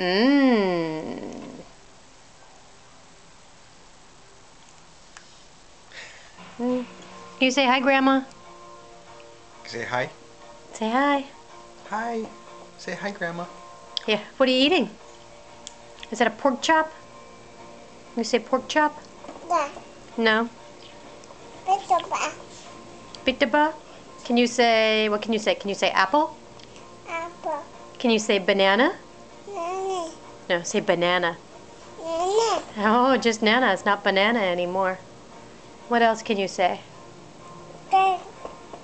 Mmm. Can you say hi, Grandma? Say hi. Say hi. Hi. Say hi, Grandma. Yeah, what are you eating? Is that a pork chop? You say pork chop? Yeah. No? Bitaba. Bitaba? Can you say, what can you say? Can you say apple? Apple. Can you say banana? Nana. No, say banana. Nana. Oh, just nana. It's not banana anymore. What else can you say? Bird.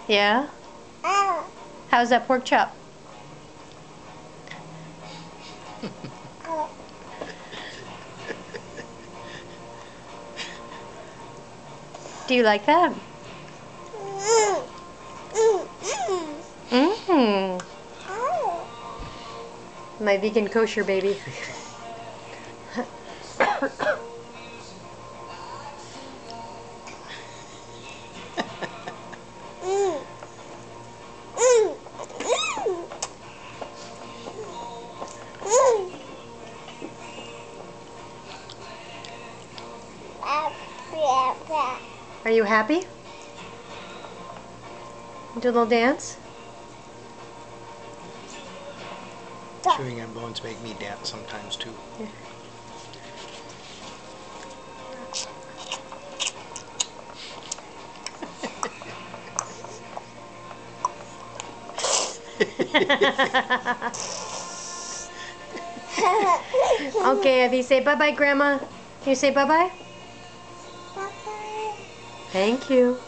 Yeah? Oh. How's that pork chop? Oh. Do you like that? Mm. Mm. Mm. Mmm. Oh. My vegan kosher baby. Mm. Mm. Mm. Mm. Are you happy? Do a little dance? Chewing on bones make me dance sometimes too. Okay, Evie, say bye-bye, Grandma. Can you say bye-bye? Bye-bye. Thank you.